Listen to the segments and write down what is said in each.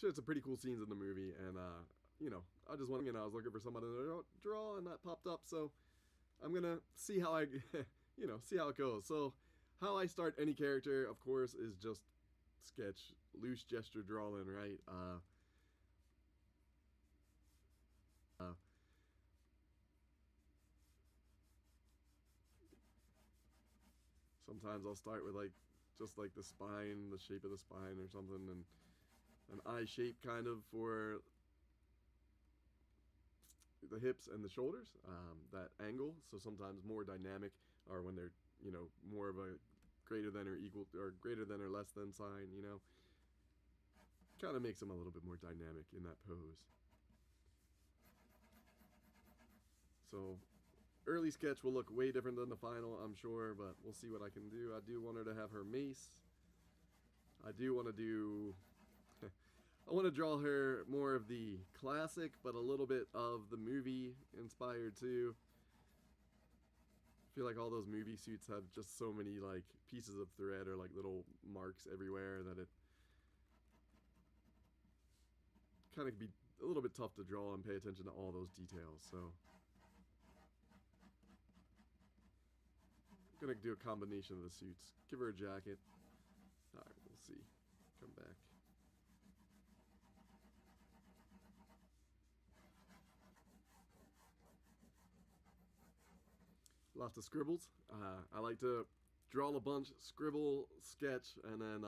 shit, some pretty cool scenes in the movie, and you know, I just want, you know, I was looking for somebody to draw, and that popped up, so I'm gonna see how I, you know, see how it goes. So, how I start any character, of course, is just sketch, loose gesture drawing, right? Sometimes I'll start with like just like the spine, the shape of the spine or something, and an eye shape kind of for the hips and the shoulders, that angle. So sometimes more dynamic, or when they're, you know, more of a greater than or equal or greater than or less than sign, you know, kind of makes them a little bit more dynamic in that pose. So early sketch will look way different than the final, I'm sure, but we'll see what I can do. I do want her to have her mace. I do want to do I want to draw her more of the classic, but a little bit of the movie inspired too. I feel like all those movie suits have just so many like pieces of thread or like little marks everywhere that it kind of can be a little bit tough to draw and pay attention to all those details. So I'm gonna do a combination of the suits. Give her a jacket. Alright, we'll see. Come back. Lots of scribbles. I like to draw a bunch, scribble, sketch, and then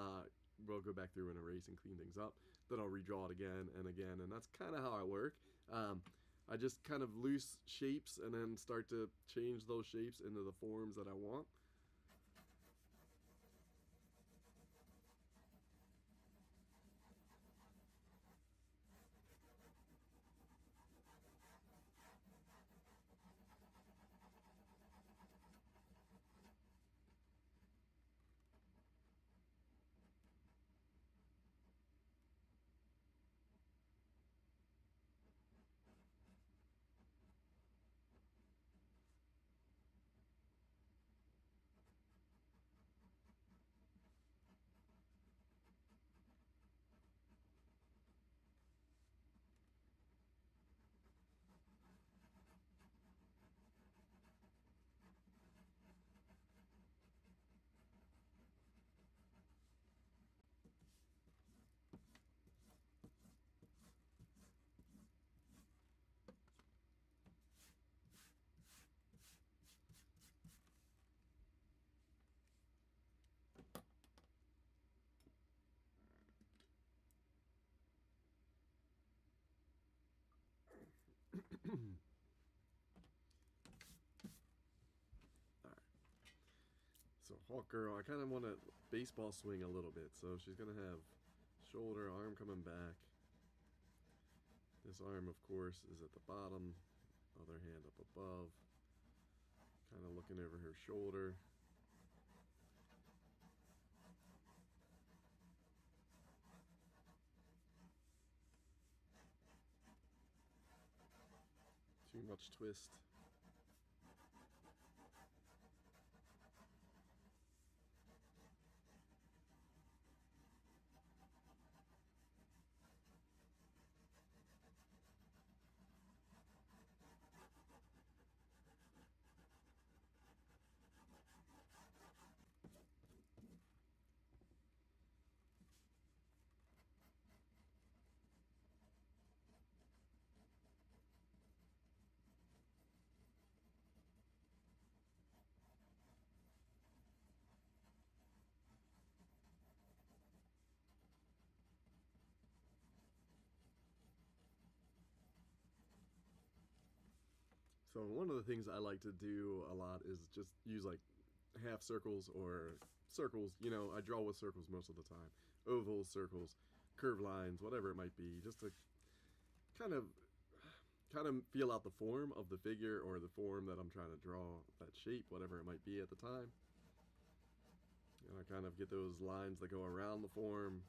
we'll go back through and erase and clean things up. Then I'll redraw it again and again, and that's kind of how I work. I just kind of loose shapes and then start to change those shapes into the forms that I want. Alright. So Hawkgirl, I kind of want to baseball swing a little bit. So she's going to have shoulder, arm coming back. This arm, of course, is at the bottom. Other hand up above. Kind of looking over her shoulder. Too much twist. So one of the things I like to do a lot is just use like half circles or circles. You know, I draw with circles most of the time. Ovals, circles, curved lines, whatever it might be, just to kind of feel out the form of the figure or the form that I'm trying to draw, that shape, whatever it might be at the time. And I kind of get those lines that go around the form,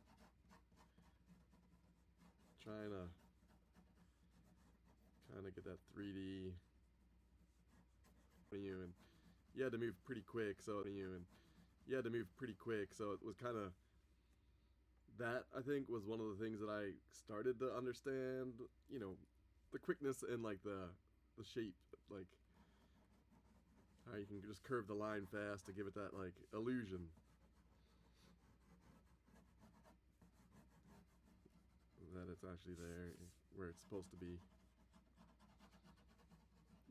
trying to kind of get that 3D. And you had to move pretty quick, so it was kind of that I think was one of the things that I started to understand. You know, the quickness and like the shape, like how you can just curve the line fast to give it that like illusion that it's actually there where it's supposed to be.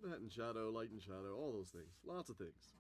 That and shadow, light and shadow, all those things, lots of things.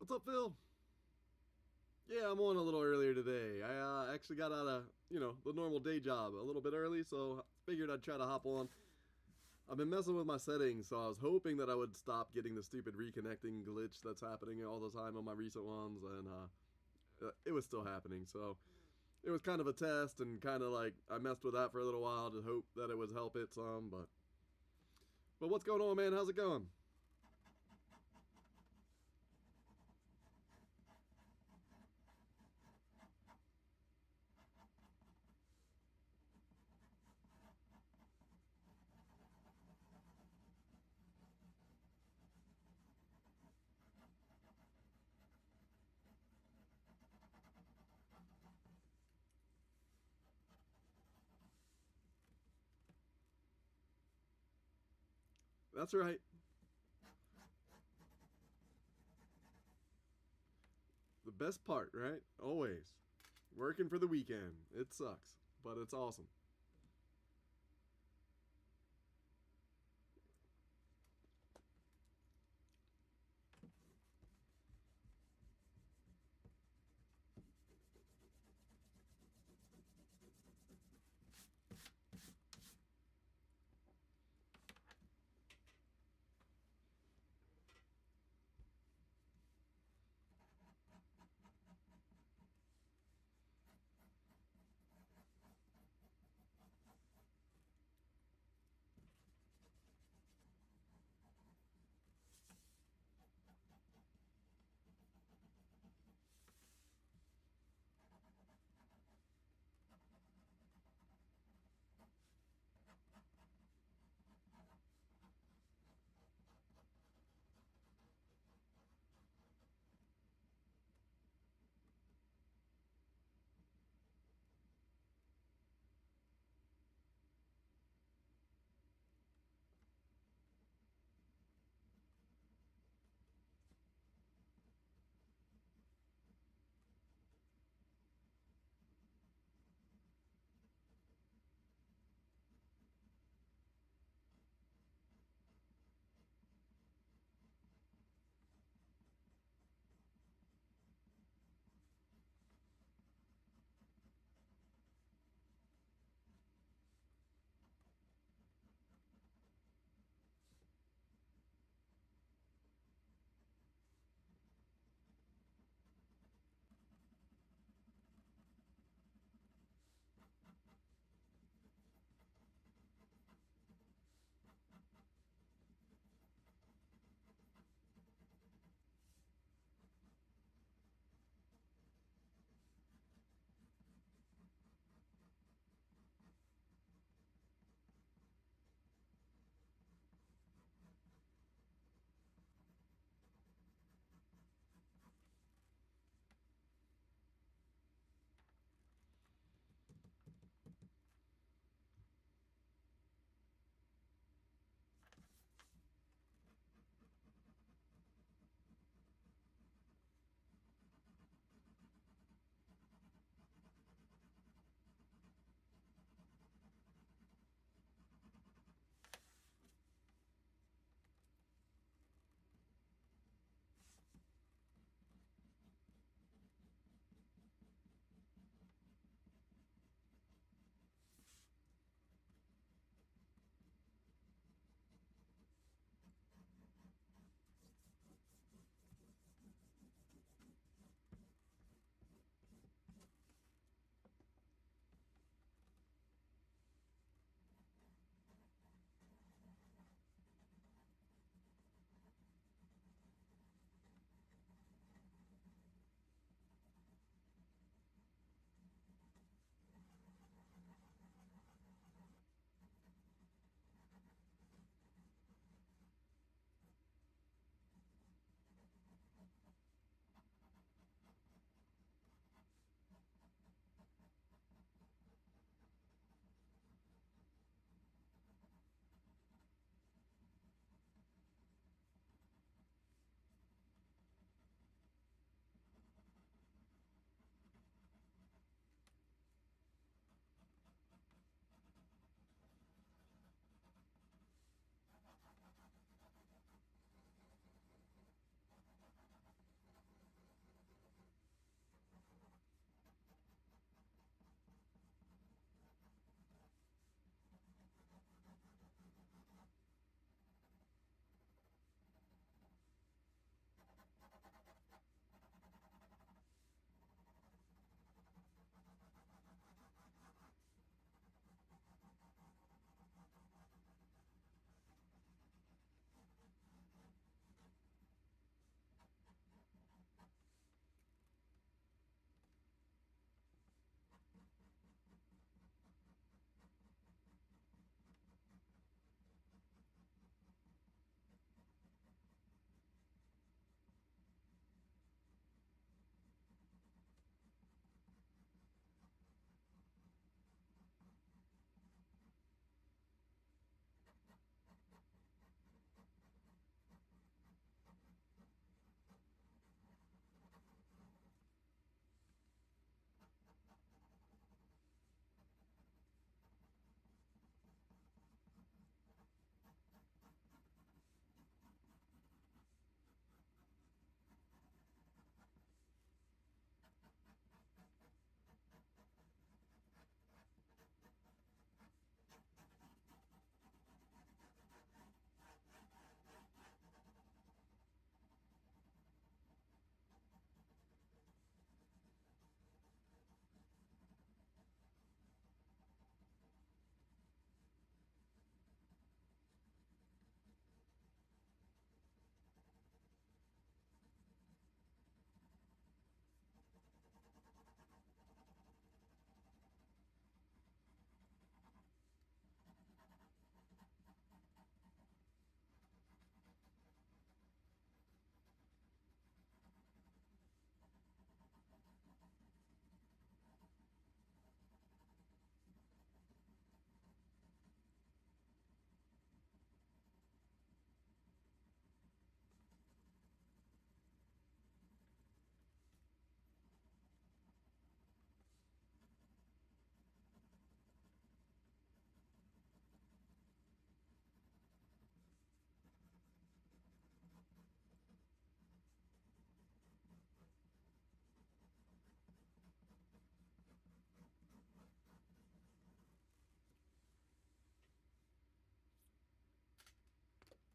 What's up, Phil? Yeah, I'm on a little earlier today. I actually got out of, the normal day job a little bit early, so figured I'd try to hop on. I've been messing with my settings, so I was hoping that I would stop getting the stupid reconnecting glitch that's happening all the time on my recent ones, and it was still happening, so it was kind of a test, and kind of like I messed with that for a little while to hope that it would help it some, but what's going on, man? How's it going? That's right. The best part, right? Always. Working for the weekend. It sucks, but it's awesome.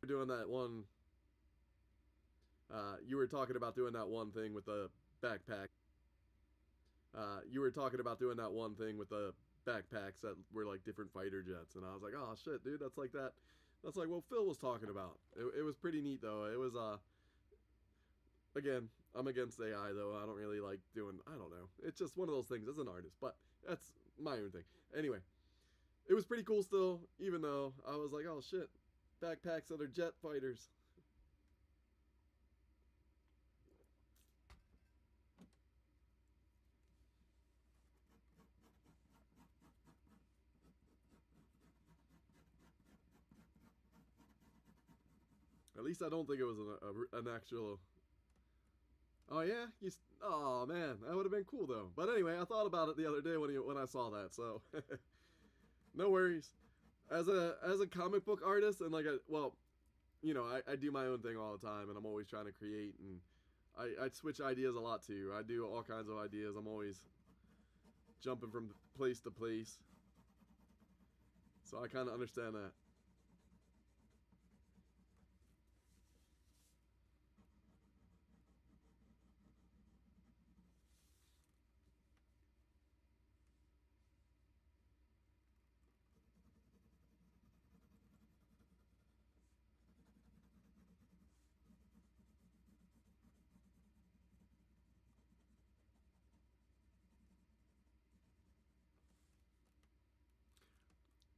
doing that one. You were talking about doing that one thing with the backpack. You were talking about doing that one thing with the backpacks that were like different fighter jets, and I was like, oh shit, dude, that's like that. That's like what Phil was talking about. It was pretty neat though. It was again, I'm against AI though. I don't really like doing. I don't know. It's just one of those things as an artist, but that's my own thing. Anyway, it was pretty cool still, even though I was like, oh shit, backpacks that are jet fighters. At least I don't think it was an actual. Oh yeah, oh man, that would have been cool though. But anyway, I thought about it the other day when I saw that. So no worries. As a comic book artist and like well, you know, I do my own thing all the time, and I'm always trying to create, and I switch ideas a lot too. I do all kinds of ideas. I'm always jumping from place to place. So I kind of understand that.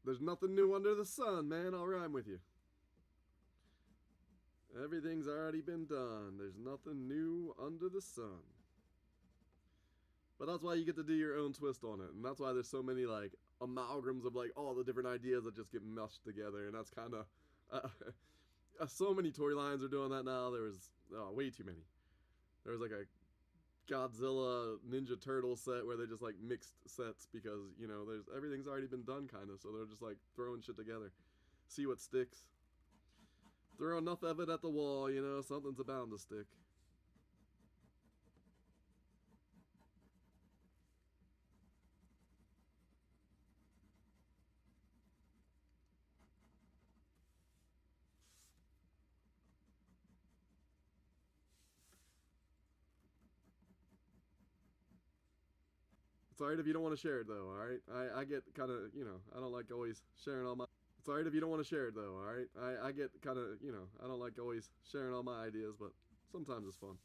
There's nothing new under the sun, man. I'll rhyme with you. Everything's already been done. There's nothing new under the sun. But that's why you get to do your own twist on it. And that's why there's so many like amalgams of like all the different ideas that just get meshed together. And that's kind of so many toy lines are doing that now. There was way too many. There was like a Godzilla Ninja Turtle set where they just like mixed sets because, you know, there's everything's already been done kind of. So they're just like throwing shit together. See what sticks. Throw enough of it at the wall, you know, something's bound to stick. It's alright if you don't want to share it though, alright? I get kind of, you know, I don't like always sharing all my. It's alright if you don't want to share it though, alright? I get kind of, you know, I don't like always sharing all my ideas, but sometimes it's fun.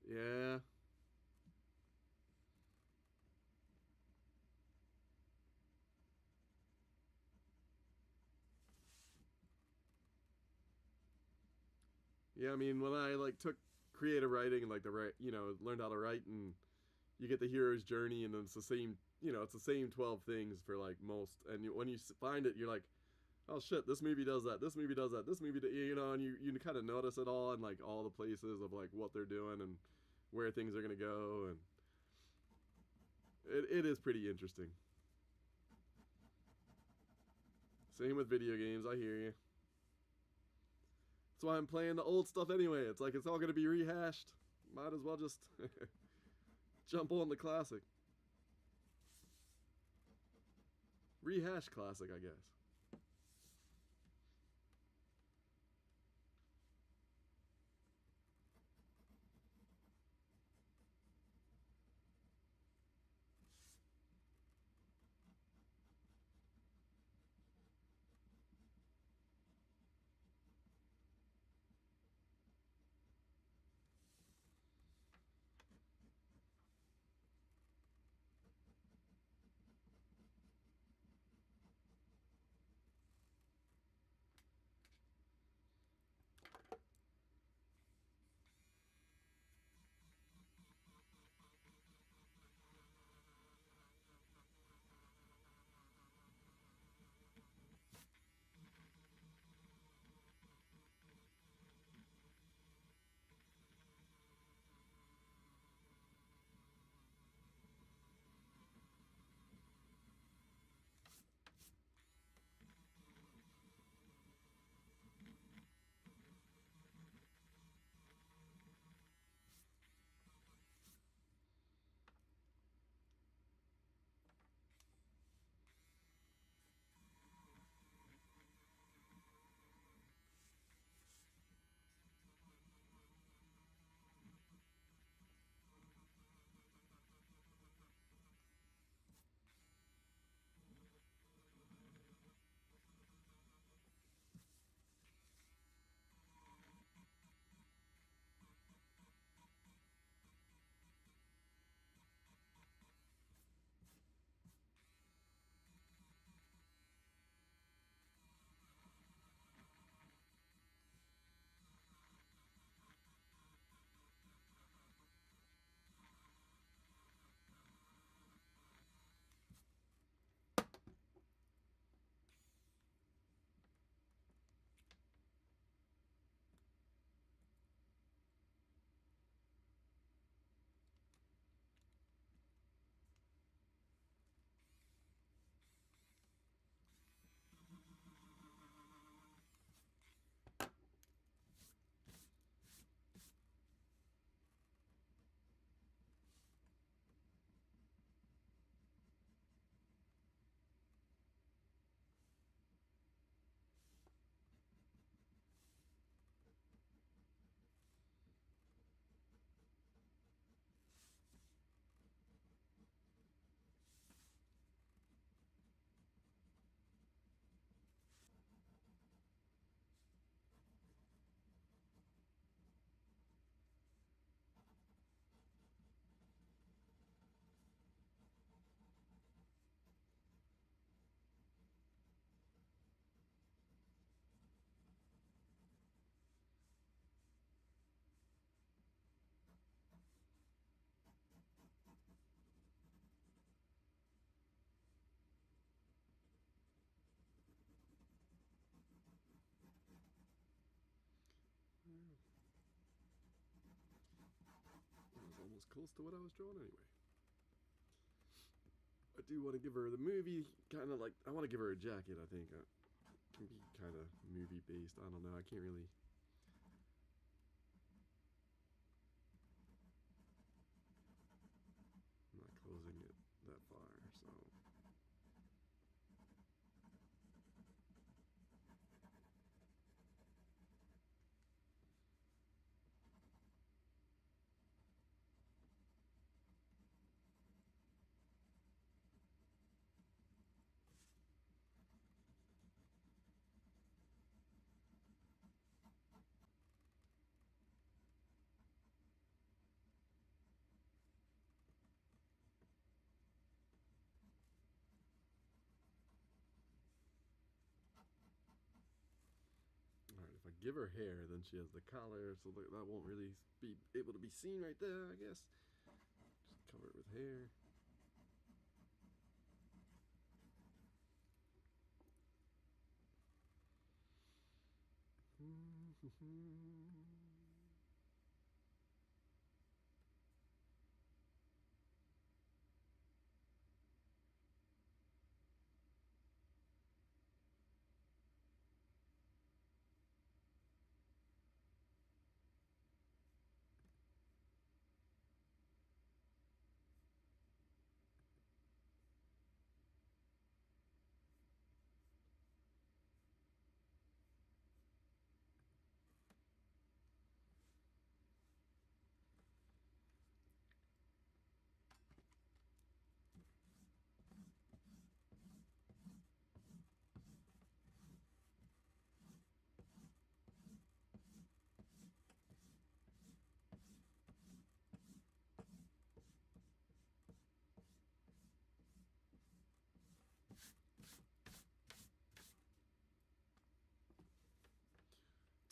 Yeah. Yeah, I mean, when I like took creative writing and like you know, learned how to write, and you get the hero's journey, and it's the same, you know, it's the same 12 things for like most, and when you find it, you're like, oh shit, this movie does that, this movie does that, this movie, you know, and you kind of notice it all and like all the places of like what they're doing and where things are gonna go, and it is pretty interesting. Same with video games, I hear you. That's why I'm playing the old stuff anyway. It's like it's all gonna be rehashed. Might as well just jump on the classic. Rehash classic, I guess. close to what I was drawing anyway. I do want to give her the movie, kind of like, I want to give her a jacket, I think. It can be kind of movie based. I don't know. I can't really. I'm not closing it that far, so. Alright, if I give her hair, then she has the collar, so that won't really be able to be seen right there, I guess. Just cover it with hair.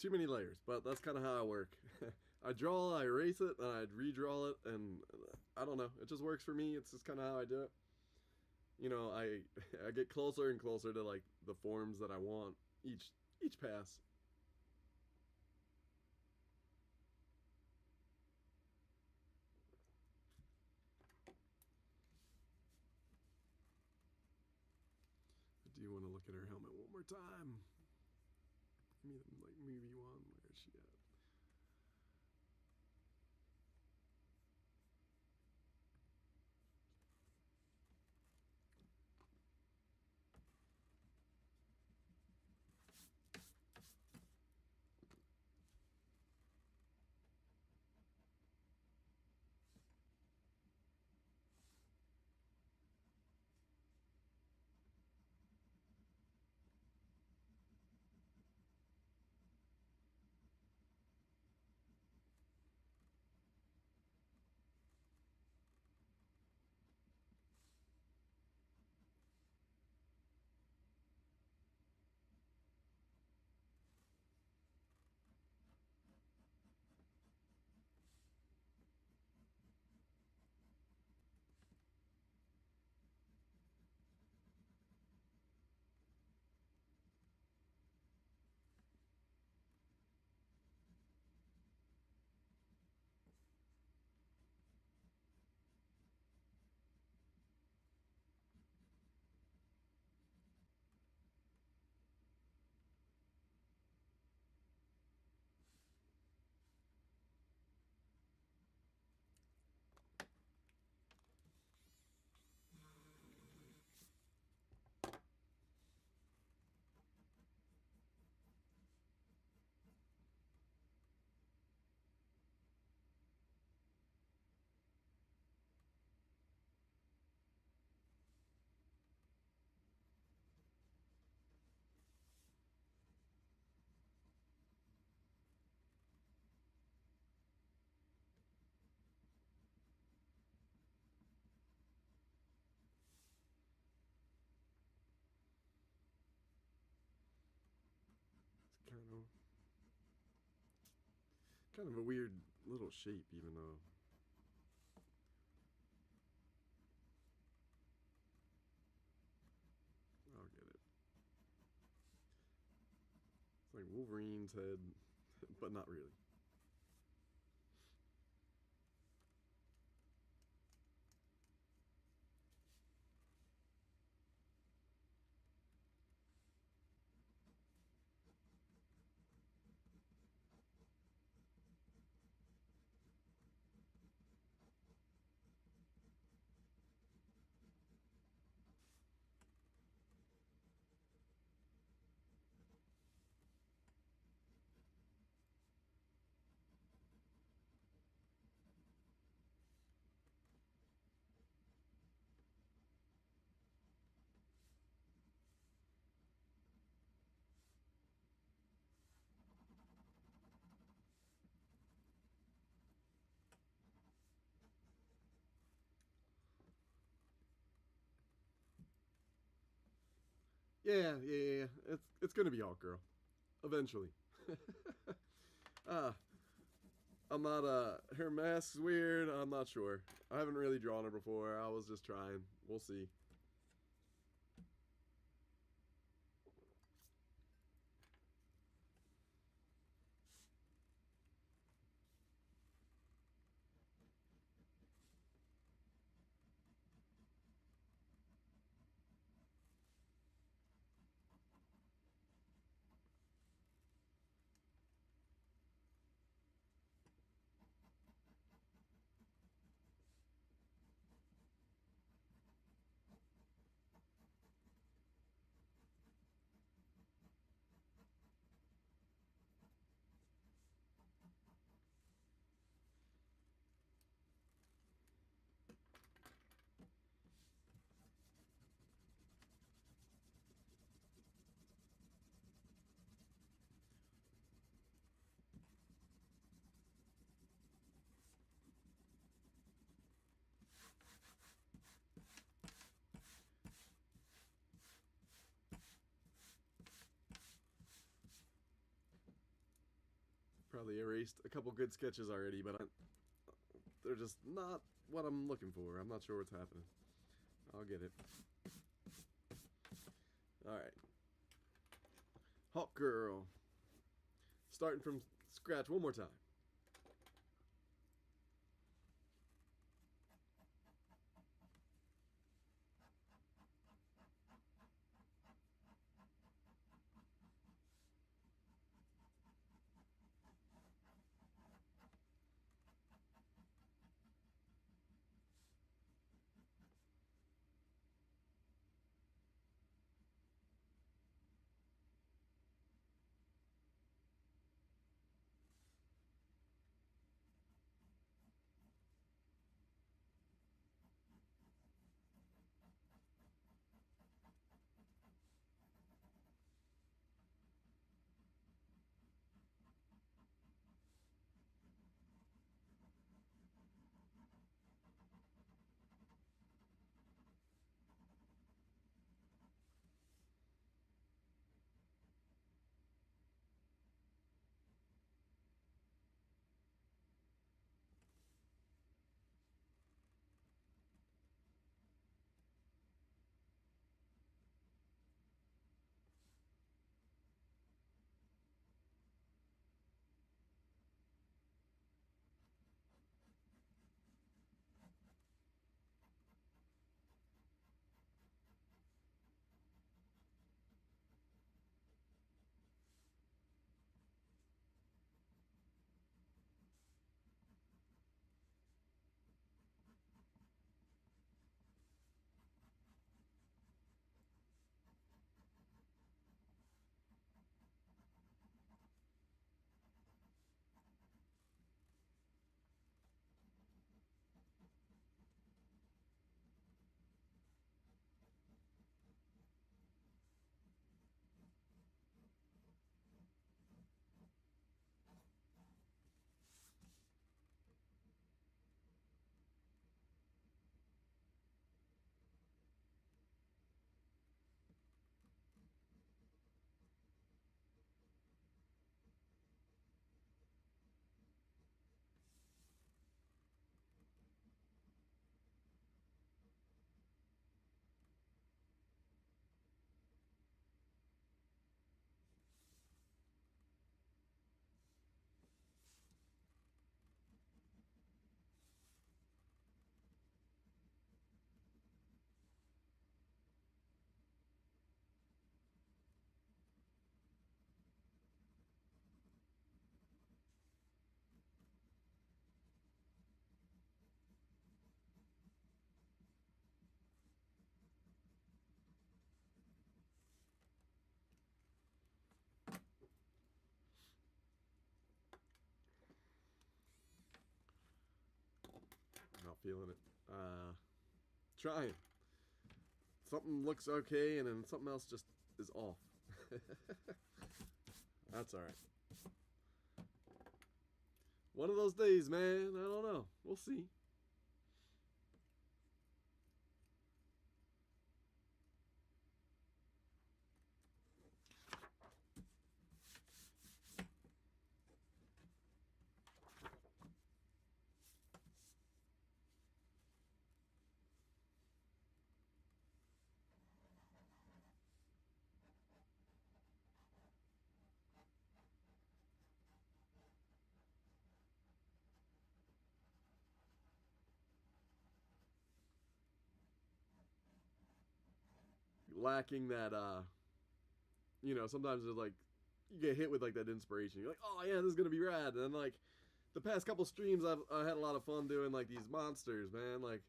Too many layers, but that's kind of how I work. I draw, I erase it, and I redraw it, and I don't know. It just works for me. It's just kind of how I do it. You know, I get closer and closer to like the forms that I want each pass. I do want to look at her helmet one more time. Give me the like movie one. Where is she at? Kind of a weird little shape, even though I'll get it. It's like Wolverine's head, but not really. Yeah. It's gonna be Hawkgirl, eventually. I'm not her mask's weird. I'm not sure. I haven't really drawn her before. I was just trying. We'll see. Probably erased a couple good sketches already, but they're just not what I'm looking for. I'm not sure what's happening. I'll get it. Alright. Hawkgirl. Starting from scratch one more time. Not feeling it. Trying. Something looks okay, and then something else just is off. That's alright. One of those days, man. I don't know. We'll see. lacking that, you know, sometimes there's like, you get hit with like that inspiration. You're like, oh yeah, this is gonna be rad. And then like, the past couple streams, I had a lot of fun doing like these monsters, man. Like,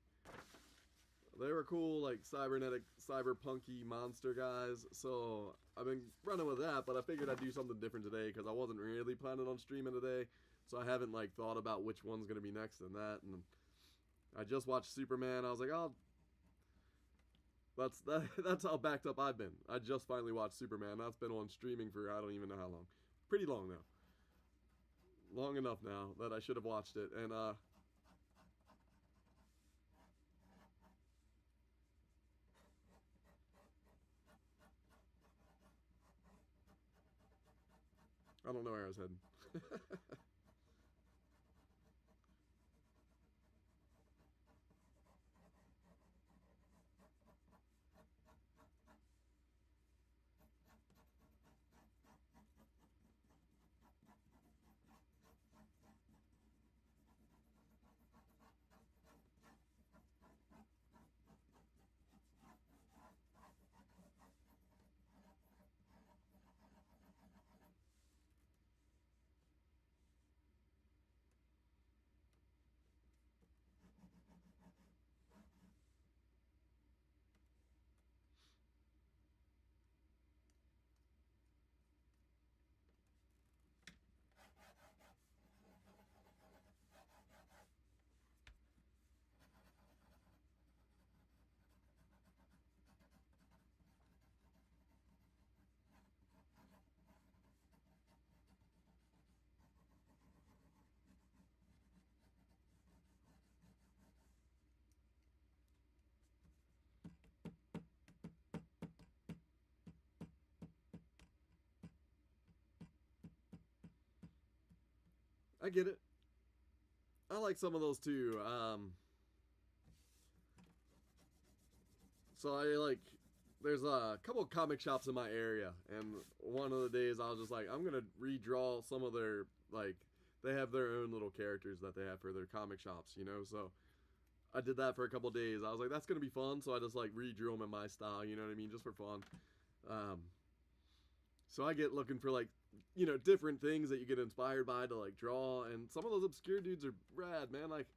they were cool, like cyberpunky monster guys. So I've been running with that, but I figured I'd do something different today because I wasn't really planning on streaming today. So I haven't like thought about which one's gonna be next and that. And I just watched Superman. I was like, oh, that's how backed up I've been. I just finally watched Superman. That's been on streaming for I don't even know how long. Pretty long now. Long enough now that I should have watched it. And I don't know where I was heading. I get it. I like some of those too. So I like, there's a couple of comic shops in my area, and one of the days I was just like, I'm gonna redraw some of their, like, they have their own little characters that they have for their comic shops, you know. So I did that for a couple of days. I was like, that's gonna be fun. So I just like redrew them in my style, you know what I mean, just for fun. So I get looking for like, you know, different things that you get inspired by to like draw, and some of those obscure dudes are rad, man. Like,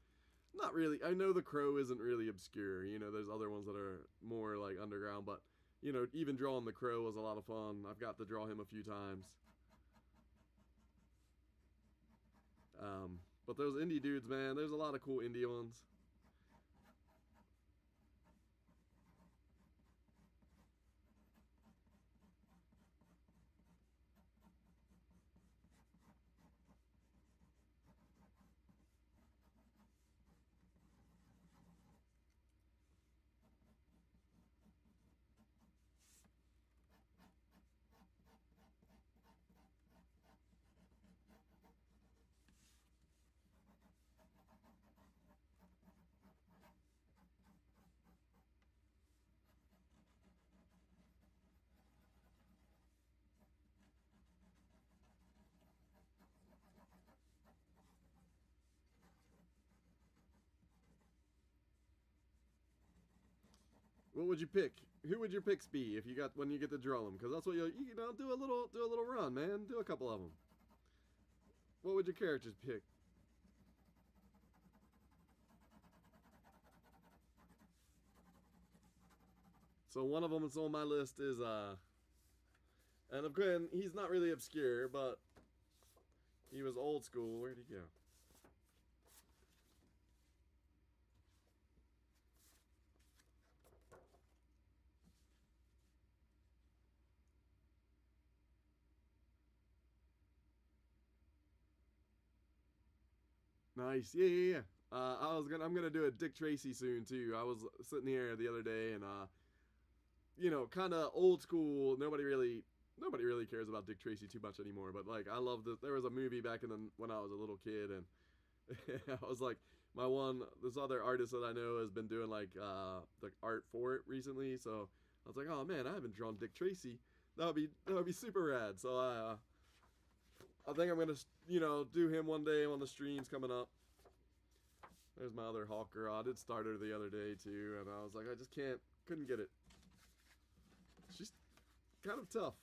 not really. I know the Crow isn't really obscure. You know, there's other ones that are more like underground, but you know, even drawing the Crow was a lot of fun. I've got to draw him a few times. But those indie dudes, man, there's a lot of cool indie ones. What would you pick? Who would your picks be if you got when you get to draw them? Because that's what you know, do a little run, man. Do a couple of them. What would your characters pick? So one of them that's on my list is and again, he's not really obscure, but he was old school. Where'd he go? Nice. Yeah. I'm gonna do a Dick Tracy soon too. I was sitting here the other day and you know, kind of old school. Nobody really cares about Dick Tracy too much anymore. But like, I love this. There was a movie back in the when I was a little kid, and I was like, this other artist that I know has been doing like the art for it recently. So I was like, oh man, I haven't drawn Dick Tracy. That would be super rad. So I think I'm gonna, you know, do him one day on the streams coming up. There's my other Hawkgirl. I did start her the other day too, and I was like, I just couldn't get it. kind of tough.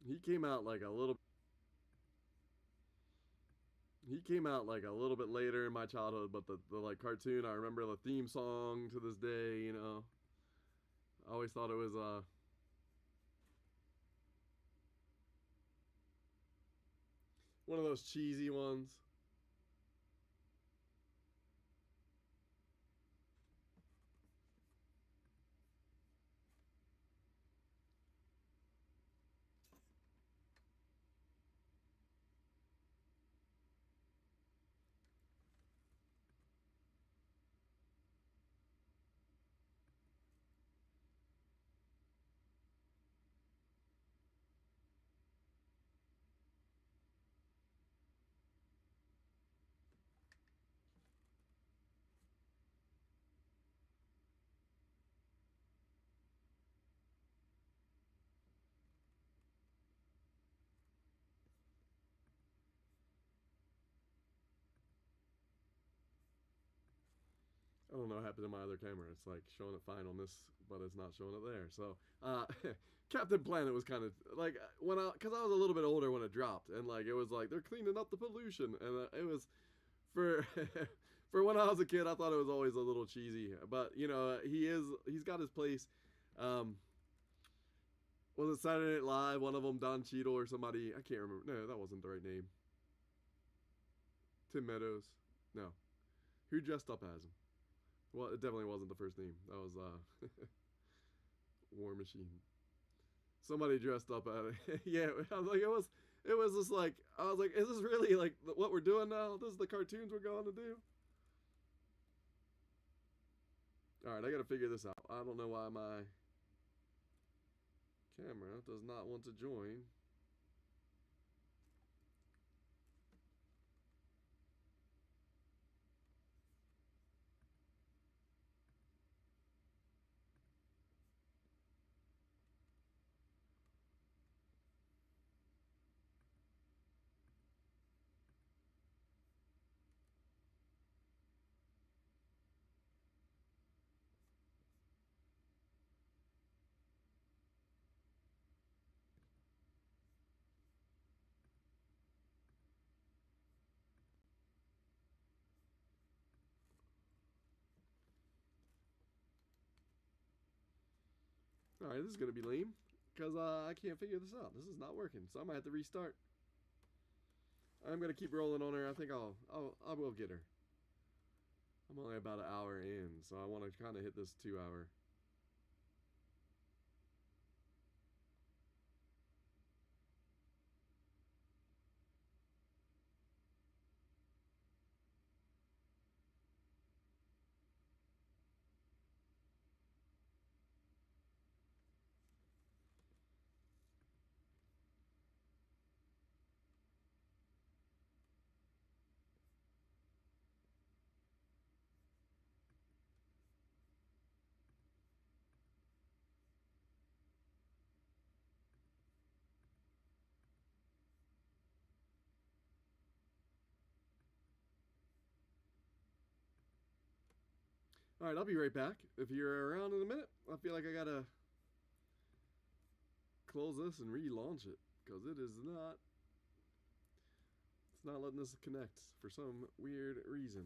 He came out like a little. He came out like a little bit later in my childhood, but the like cartoon, I remember the theme song to this day. You know, I always thought it was one of those cheesy ones. I don't know what happened to my other camera. It's like showing it fine on this, but it's not showing it there. So, Captain Planet was kind of like because I was a little bit older when it dropped, and like it was like they're cleaning up the pollution, and it was for for when I was a kid, I thought it was always a little cheesy. But you know, he's got his place. Was it Saturday Night Live? One of them, Don Cheadle or somebody? I can't remember. No, that wasn't the right name. Tim Meadows. No, who dressed up as him? Well, it definitely wasn't the first name. That was War Machine. Somebody dressed up at it. Yeah, I was like, it was just like, I was like, is this really like what we're doing now? This is the cartoons we're going to do? All right, I got to figure this out. I don't know why my camera does not want to join. All right, this is gonna be lame because I can't figure this out. This is not working, so I might have to restart. I'm gonna keep rolling on her. I think I will get her. I'm only about an hour in, so I want to kind of hit this 2 hour. All right, I'll be right back. If you're around in a minute, I feel like I gotta close this and relaunch it because it is not. It's not letting us connect for some weird reason.